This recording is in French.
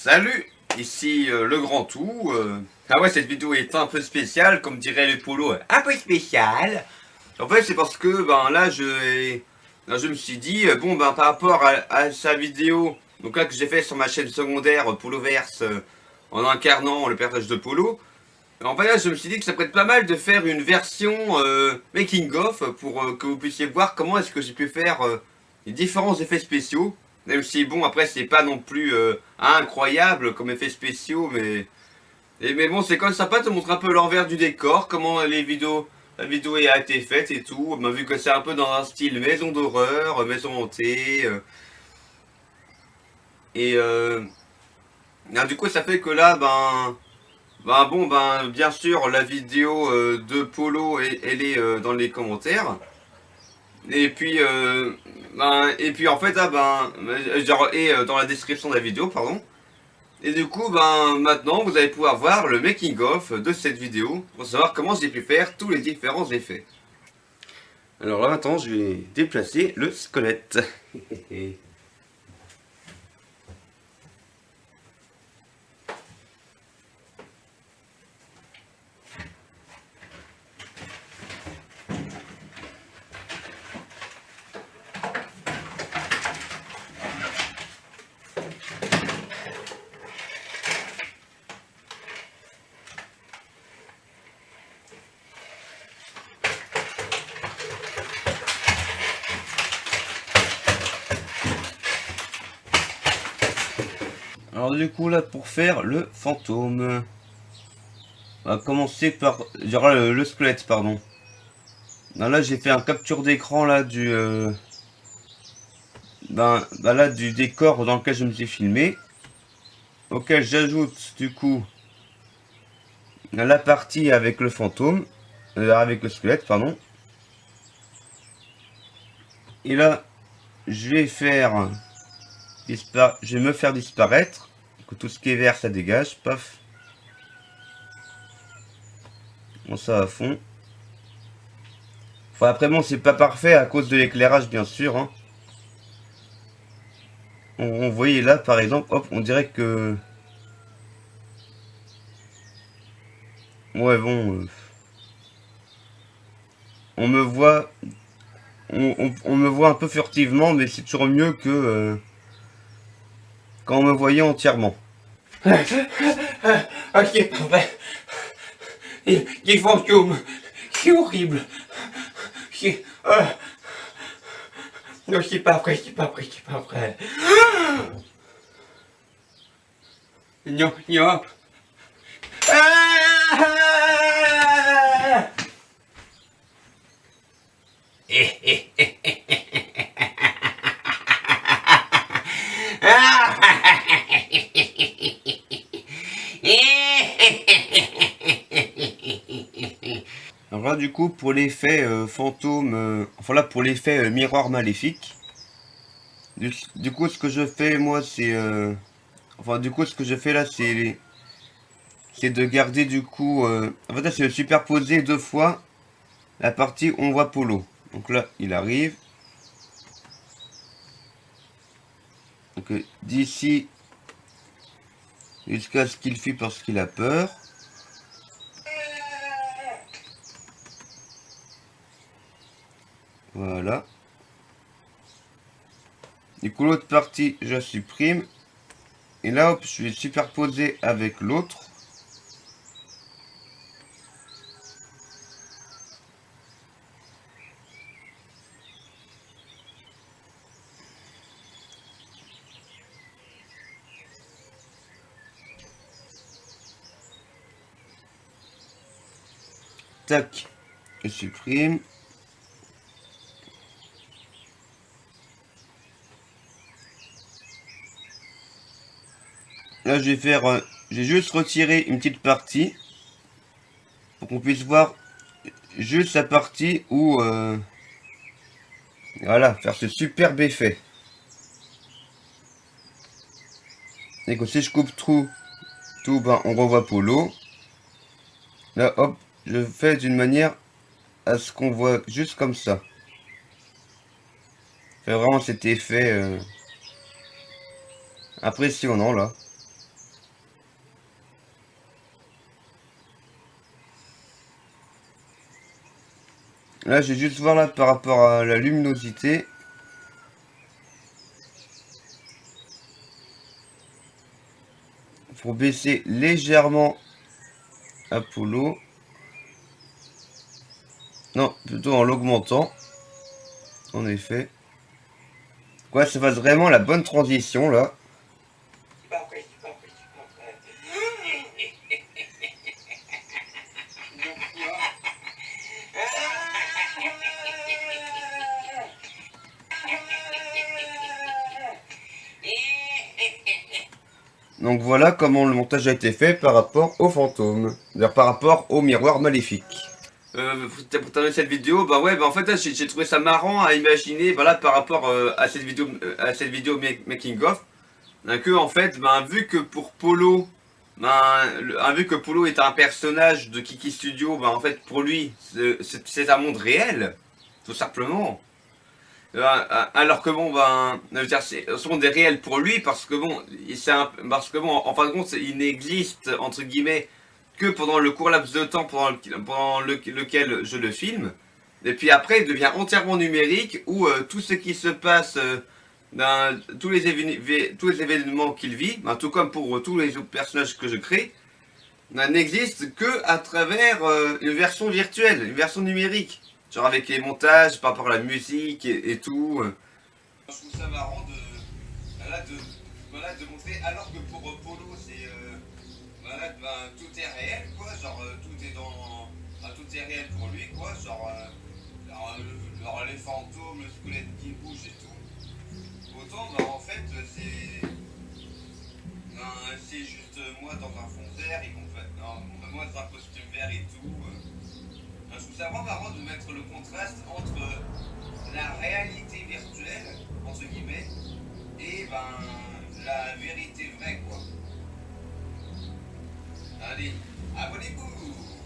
Salut, ici le grand tout. Ah ouais, cette vidéo est un peu spéciale, comme dirait le polo, un peu spécial. En fait, c'est parce que là, je me suis dit, bon, ben, par rapport à sa vidéo, donc là, que j'ai fait sur ma chaîne secondaire, Poloverse, en incarnant le personnage de Polo. En fait, là, je me suis dit que ça pourrait être pas mal de faire une version making of pour que vous puissiez voir comment est-ce que j'ai pu faire les différents effets spéciaux. Même si, bon, après, c'est pas non plus incroyable comme effets spéciaux, mais bon, c'est quand même sympa de te montrer un peu l'envers du décor, comment la vidéo a été faite et tout. On a vu que c'est un peu dans un style maison d'horreur, maison hantée. Et du coup, ça fait que là, bien sûr, la vidéo de Polo, elle est dans les commentaires. Et puis, en fait, dans la description de la vidéo, pardon. Et du coup, maintenant, vous allez pouvoir voir le making-of de cette vidéo pour savoir comment j'ai pu faire tous les différents effets. Alors là, maintenant, je vais déplacer le squelette. Alors du coup, là, pour faire le fantôme, on va commencer par le squelette, pardon. Là, j'ai fait un capture d'écran là du décor dans lequel je me suis filmé, auquel j'ajoute du coup la partie avec le fantôme, avec le squelette, pardon. Et là, je vais je vais me faire disparaître, que tout ce qui est vert ça dégage, paf. Bon, ça à fond. Enfin, après bon, c'est pas parfait à cause de l'éclairage bien sûr, hein. On voyait là par exemple, hop, on dirait que... Ouais bon, on me voit... On me voit un peu furtivement, mais c'est toujours mieux que quand on me voyait entièrement. Ah, c'est pas vrai. Les fantômes, c'est horrible. C'est... non, c'est pas vrai, c'est pas vrai, c'est pas vrai. Non, non. Ah! Alors là du coup pour l'effet fantôme, enfin là pour l'effet miroir maléfique, du coup ce que je fais moi c'est... du coup ce que je fais là c'est de garder du coup... en fait là c'est de superposer deux fois la partie où on voit Polo. Donc là il arrive. Donc d'ici jusqu'à ce qu'il fuit parce qu'il a peur. Voilà. Du coup l'autre partie je la supprime. Et là hop je vais superposer avec l'autre. Tac. Je supprime. Là, je vais faire... j'ai juste retiré une petite partie. Pour qu'on puisse voir juste la partie où... voilà, faire ce superbe effet. Et que si je coupe tout, on revoit Polo. Là, hop, je fais d'une manière à ce qu'on voit juste comme ça. Fait vraiment cet effet impressionnant, là. Là, je vais juste voir là par rapport à la luminosité. Pour baisser légèrement Apollo. Non, plutôt en l'augmentant. En effet. Quoi, ça fasse vraiment la bonne transition là. C'est pas vrai, c'est pas vrai, c'est pas vrai. Donc, quoi? Donc voilà comment le montage a été fait par rapport aux fantômes. C'est-à-dire par rapport au miroir maléfique. Pour terminer cette vidéo, bah ouais, bah en fait là j'ai trouvé ça marrant à imaginer, voilà, par rapport à cette vidéo making of, que en fait, ben vu que pour Polo, vu que Polo est un personnage de Kiki Studio, ben en fait pour lui c'est un monde réel, tout simplement. Alors que bon, ben, je veux dire, ce monde est réel pour lui parce que bon, parce que bon, en fin de compte, il n'existe entre guillemets que pendant le court laps de temps lequel je le filme. Et puis après, il devient entièrement numérique où tout ce qui se passe, tous les événements qu'il vit, ben, tout comme pour tous les autres personnages que je crée, n'existe que à travers une version virtuelle, une version numérique. Genre avec les montages par rapport à la musique et tout. Je trouve ça marrant voilà, de montrer, alors que pour Polo, c'est. Voilà, ben, tout est réel, quoi. Genre, tout est réel pour lui, quoi. Genre les fantômes, le squelette qui bouge et tout. Autant, ben, en fait, c'est juste moi dans un fond vert et moi dans un costume vert et tout. Je trouve ça vraiment marrant de mettre le contraste entre la réalité virtuelle, entre guillemets, et ben la vérité vraie, quoi. Allez, abonnez-vous!